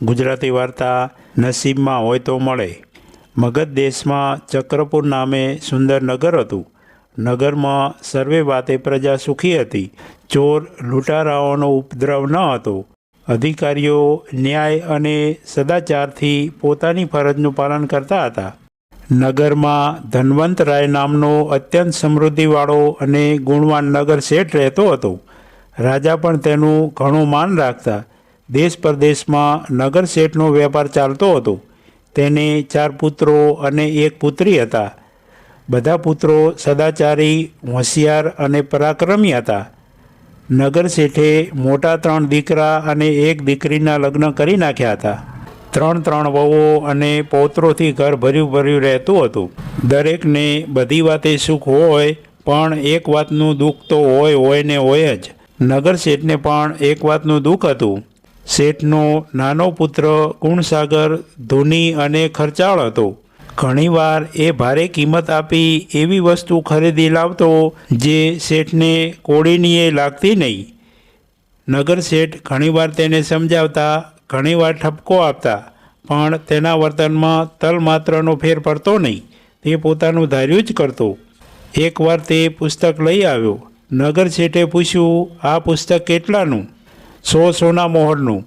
ગુજરાતી વાર્તા નસીબમાં હોય તો મળે। મગધ દેશમાં ચક્રપુર નામે સુંદર નગર હતું। નગરમાં સર્વે વાતે પ્રજા સુખી હતી। ચોર લૂંટારાઓનો ઉપદ્રવ ન હતો। અધિકારીઓ ન્યાય અને સદાચારથી પોતાની ફરજનું પાલન કરતા હતા। નગરમાં ધનવંત રાય નામનો અત્યંત સમૃદ્ધિવાળો અને ગુણવાન નગર શેઠ રહેતો હતો। રાજા પણ તેનું ઘણું માન રાખતા। દેશ પરદેશમાં નગર શેઠનો વેપાર ચાલતો હતો। તેને 4 પુત્રો અને 1 પુત્રી હતા। બધા પુત્રો સદાચારી, હોશિયાર અને પરાક્રમી હતા। નગર શેઠે મોટા 3 દીકરા અને 1 દીકરીના લગ્ન કરી નાખ્યા હતા। 3 વહુઓ અને પૌત્રોથી ઘર ભર્યું રહેતું હતું। દરેકને બધી વાતે સુખ હોય, પણ એક વાતનું દુઃખ તો હોય ને હોય જ। નગર શેઠને પણ એક વાતનું દુઃખ હતું। શેઠનો નાનો પુત્ર ગુણસાગર ધૂની અને ખર્ચાળ હતો। ઘણીવાર એ ભારે કિંમત આપી એવી વસ્તુ ખરીદી લાવતો જે શેઠને કોડીનીએ લાગતી નહીં। નગર શેઠ ઘણીવાર તેને સમજાવતા, ઘણીવાર ઠપકો આપતા, પણ તેના વર્તનમાં તલમાત્રનો ફેર પડતો નહીં। તે પોતાનું ધાર્યું જ કરતો। એકવાર તે પુસ્તક લઈ આવ્યો। નગર શેઠે પૂછ્યું, આ પુસ્તક કેટલાનું? 100 સોના મોહરનું।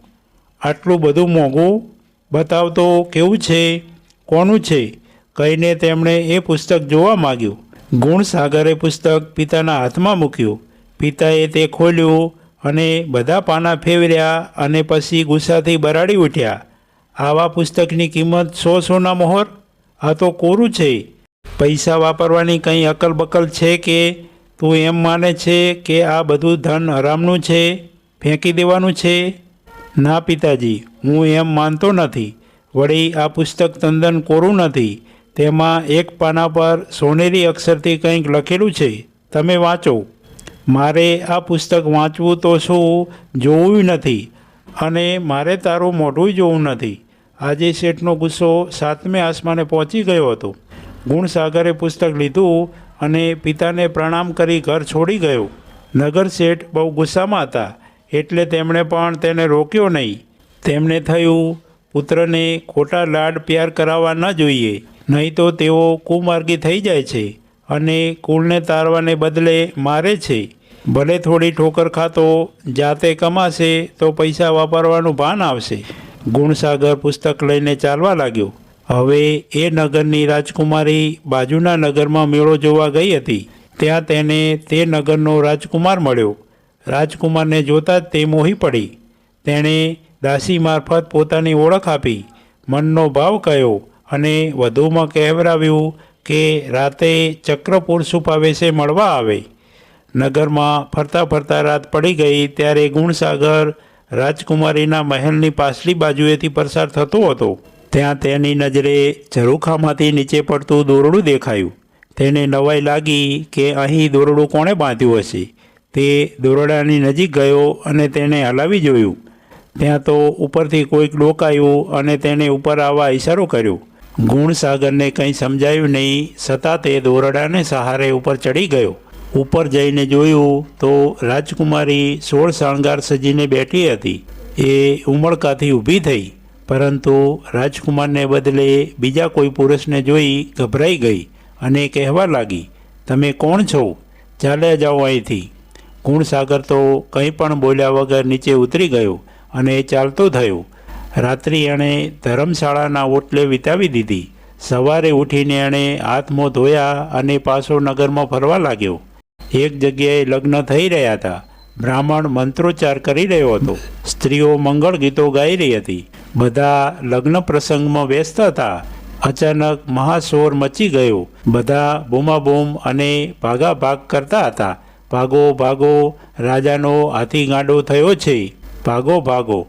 આટલું બધું મોંઘું? બતાવતો કેવું છે, કોનું છે? કહીને તેમણે એ પુસ્તક જોવા માગ્યું। ગુણસાગરે પુસ્તક પિતાના હાથમાં મૂક્યું। પિતાએ તે ખોલ્યું અને બધા પાના ફેરવ્યા અને પછી ગુસ્સાથી બરાડી ઉઠ્યા, આવા પુસ્તકની કિંમત 100 સોના મોહર? આ તો કોરું છે। પૈસા વાપરવાની કંઈ અકલ બકલ છે કે? તું એમ માને છે કે આ બધું ધન હરામનું છે, ફેંકી દેવાનું છે? ના પિતાજી, હું એમ માનતો નથી। વળી આ પુસ્તક તદ્દન કોરું નથી। તેમાં એક પાના પર સોનેરી અક્ષરથી કંઈક લખેલું છે, તમે વાંચો। મારે આ પુસ્તક વાંચવું તો શું, જોવું નથી, અને મારે તારું મોઢું જોવું નથી। આજે શેઠનો ગુસ્સો 7મે આસમાને પહોંચી ગયો હતો। ગુણસાગરે પુસ્તક લીધું અને પિતાને પ્રણામ કરી ઘર છોડી ગયો। નગર શેઠ બહુ ગુસ્સામાં હતા, એટલે તેમણે પણ તેને રોક્યો નહીં। તેમને થયું, પુત્રને ખોટા લાડ પ્યાર કરાવવા ન જોઈએ, નહીં તો તેઓ કુમાર્ગી થઈ જાય છે અને કુળને તારવાને બદલે મારે છે। ભલે થોડી ઠોકર ખાતો, જાતે કમાશે તો પૈસા વાપરવાનું ભાન આવશે। ગુણસાગર પુસ્તક લઈને ચાલવા લાગ્યો। હવે એ નગરની રાજકુમારી બાજુના નગરમાં મેળો જોવા ગઈ હતી। ત્યાં તેને તે નગરનો રાજકુમાર મળ્યો। રાજકુમારને જોતાં જ તે મોહી પડી। તેણે દાસી મારફત પોતાની ઓળખ આપી, મનનો ભાવ કહ્યો અને વધુમાં કહેવરાવ્યું કે રાતે ચક્રપુર સુપાવેશે મળવા આવે। નગરમાં ફરતા ફરતા રાત પડી ગઈ ત્યારે ગુણસાગર રાજકુમારીના મહેલની પાછલી બાજુએથી પસાર થતો હતો। ત્યાં તેની નજરે ઝરૂખામાંથી નીચે પડતું દોરડું દેખાયું। તેને નવાઈ લાગી કે અહીં દોરડું કોણે બાંધ્યું હશે। તે દોરડાની નજીક ગયો અને તેને હલાવી જોયું। ત્યાં તો ઉપરથી કોઈક ડોકાયું અને તેને ઉપર આવવા ઇશારો કર્યો। ગુણસાગરને કંઈ સમજાયું નહીં, છતાં તે દોરડાને સહારે ઉપર ચડી ગયો। ઉપર જઈને જોયું તો રાજકુમારી 16 શણગાર સજીને બેઠી હતી। એ ઉમળકાથી ઊભી થઈ, પરંતુ રાજકુમારને બદલે બીજા કોઈ પુરુષને જોઈ ગભરાઈ ગઈ અને કહેવા લાગી, તમે કોણ છો? ચાલ્યા જાઓ અહીંથી। ગુણસાગર તો કંઈ પણ બોલ્યા વગર નીચે ઉતરી ગયો અને ચાલતો થયો। રાત્રિ એણે ધર્મશાળાના ઓટલે વિતાવી દીધી। સવારે ઉઠીને એણે હાથ મોં ધોયા અને પાછો નગરમાં ફરવા લાગ્યો। એક જગ્યાએ લગ્ન થઈ રહ્યા હતા। બ્રાહ્મણ મંત્રોચ્ચાર કરી રહ્યો હતો। સ્ત્રીઓ મંગળ ગીતો ગાઈ રહી હતી। બધા લગ્ન પ્રસંગમાં વ્યસ્ત હતા। અચાનક મહાશોર મચી ગયો। બધા બૂમાબૂમ અને ભાગાભાગ કરતા હતા। ભાગો ભાગો, રાજાનો હાથી ગાંડો થયો છે, ભાગો ભાગો।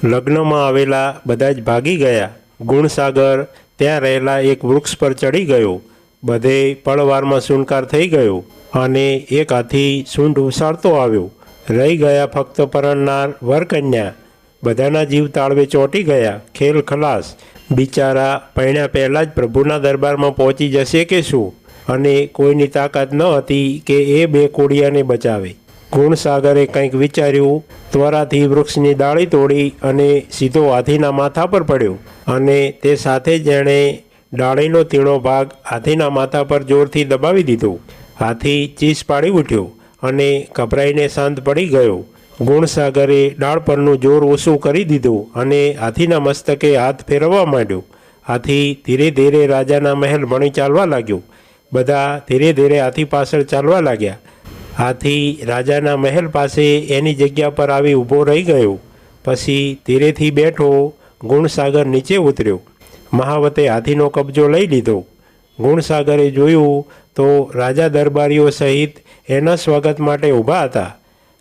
લગ્નમાં આવેલા બધા જ ભાગી ગયા। ગુણસાગર ત્યાં રહેલા એક વૃક્ષ પર ચડી ગયો। બધે પળવારમાં સુનકાર થઈ ગયો અને એક હાથી સૂંઢ ઉછાળતો આવ્યો। રહી ગયા ફક્ત પરણનાર વરકન્યા। બધાના જીવ તાળવે ચોંટી ગયા। ખેલ ખલાસ। બિચારા પરણ્યા પહેલાં જ પ્રભુના દરબારમાં પહોંચી જશે કે શું? અને કોઈની તાકાત ન હતી કે એ 2 કોડિયાને બચાવે। ગુણસાગરે કંઈક વિચાર્યું. ત્વરાથી વૃક્ષની ડાળી તોડી અને સીધો હાથીના માથા પર પડ્યો અને તે સાથે જ એણે ડાળીનો તીણો ભાગ હાથીના માથા પર જોરથી દબાવી દીધો. હાથી ચીસ પાડી ઉઠ્યો અને ગભરાઈને શાંત પડી ગયો. ગુણસાગરે ડાળ પરનું જોર ઓછું કરી દીધું અને હાથીના મસ્તકે હાથ ફેરવવા માંડ્યો. હાથી ધીરે ધીરે રાજાના મહેલ ભણી ચાલવા લાગ્યો. બધા ધીરે ધીરે હાથી પાછળ ચાલવા લાગ્યા. હાથી રાજાના મહેલ પાસે એની જગ્યા પર આવી ઊભો રહી ગયો. પછી ધીરેથી બેઠો ગુણસાગર નીચે ઉતર્યો. મહાવતે હાથીનો કબજો લઈ લીધો. ગુણસાગરે જોયું તો રાજા દરબારીઓ સહિત એના સ્વાગત માટે ઊભા હતા.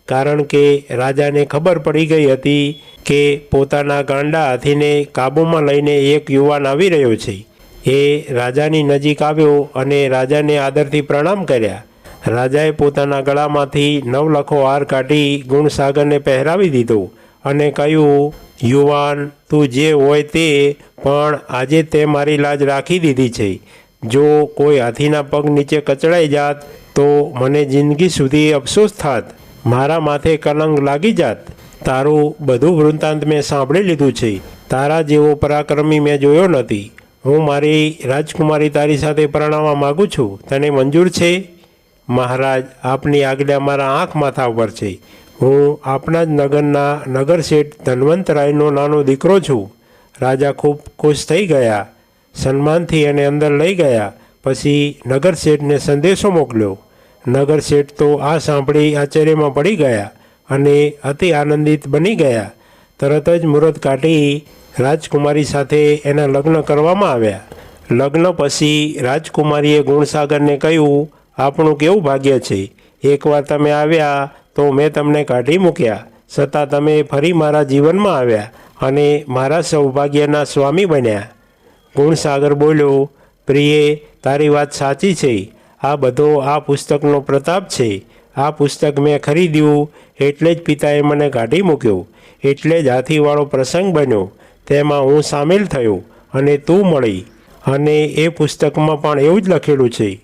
કારણ કે રાજાને ખબર પડી ગઈ હતી કે પોતાના ગાંડા હાથીને કાબૂમાં લઈને એક યુવાન આવી રહ્યો છે. એ રાજાની નજીક આવ્યો અને રાજાને આદરથી પ્રણામ કર્યા. રાજાએ પોતાના ગળામાંથી નવલખો હાર કાઢી ગુણસાગરને પહેરાવી દીધો અને કહ્યું, યુવાન, તું જે હોય તે, પણ આજે તે મારી લાજ રાખી દીધી છે. જો કોઈ હાથીના પગ નીચે કચડાઈ જાત તો મને જિંદગી સુધી અફસોસ થાત, મારા માથે કલંક લાગી જાત. તારું બધું વૃત્તાંત મેં સાંભળી લીધું છે. તારા જેવો પરાક્રમી મેં જોયો નથી. હું મારી રાજકુમારી તારી સાથે પરણાવવા માગું છું. તને મંજૂર છે? મહારાજ, આપની આજ્ઞા મારા આંખ માથા ઉપર છે. હું આપણા જ નગરના નગરશેઠ ધનવંતરાયનો નાનો દીકરો છું. રાજા ખૂબ ખુશ થઈ ગયા. સન્માનથી એને અંદર લઈ ગયા. પછી નગરશેઠને સંદેશો મોકલ્યો. નગરશેઠ તો આ સાંભળી આશ્ચર્યમાં પડી ગયા અને અતિ આનંદિત બની ગયા. તરત જ મુહૂર્ત કાઢી રાજકુમારી સાથે એના લગ્ન કરવામાં આવ્યા. લગ્ન પછી રાજકુમારીએ ગુણસાગરને કહ્યું, આપણું કેવું ભાગ્ય છે. એકવાર તમે આવ્યા તો મેં તમને કાઢી મૂક્યા, છતાં તમે ફરી મારા જીવનમાં આવ્યા અને મારા સૌભાગ્યના સ્વામી બન્યા. ગુણસાગર બોલ્યો, પ્રિયે, તારી વાત સાચી છે. આ બધો આ પુસ્તકનો પ્રતાપ છે. આ પુસ્તક મેં ખરીદ્યું એટલે જ પિતાએ મને કાઢી મૂક્યો. એટલે જ હાથીવાળો પ્રસંગ બન્યો. તેમાં હું સામેલ થયો અને તું મળી. અને એ પુસ્તકમાં પણ એવું જ લખેલું છે.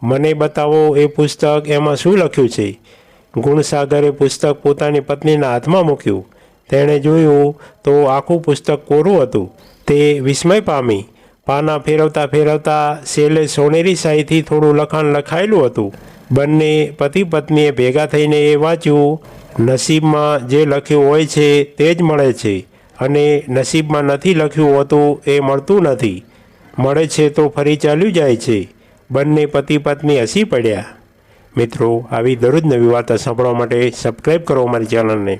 મને બતાવો એ પુસ્તક, એમાં શું લખ્યું છે? ગુણસાગરે પુસ્તક પોતાની પત્નીના હાથમાં મૂક્યું. તેણે જોયું તો આખું પુસ્તક કોરું હતું. તે વિસ્મય પામી. પાના ફેરવતા ફેરવતા છેલ્લે સોનેરી શાહીથી થોડું લખાણ લખાયેલું હતું. બંને પતિ પત્નીએ ભેગા થઈને એ વાંચ્યું. નસીબમાં જે લખ્યું હોય છે તે જ મળે છે અને નસીબમાં નથી લખ્યું હોતું એ મળતું નથી. મળે છે તો ફરી ચાલ્યું જાય છે. બંને પતિ પત્ની હસી પડ્યા. મિત્રો, આવી દરરોજ નવી વાર્તા સાંભળવા માટે સબસ્ક્રાઈબ કરો અમારી ચેનલને.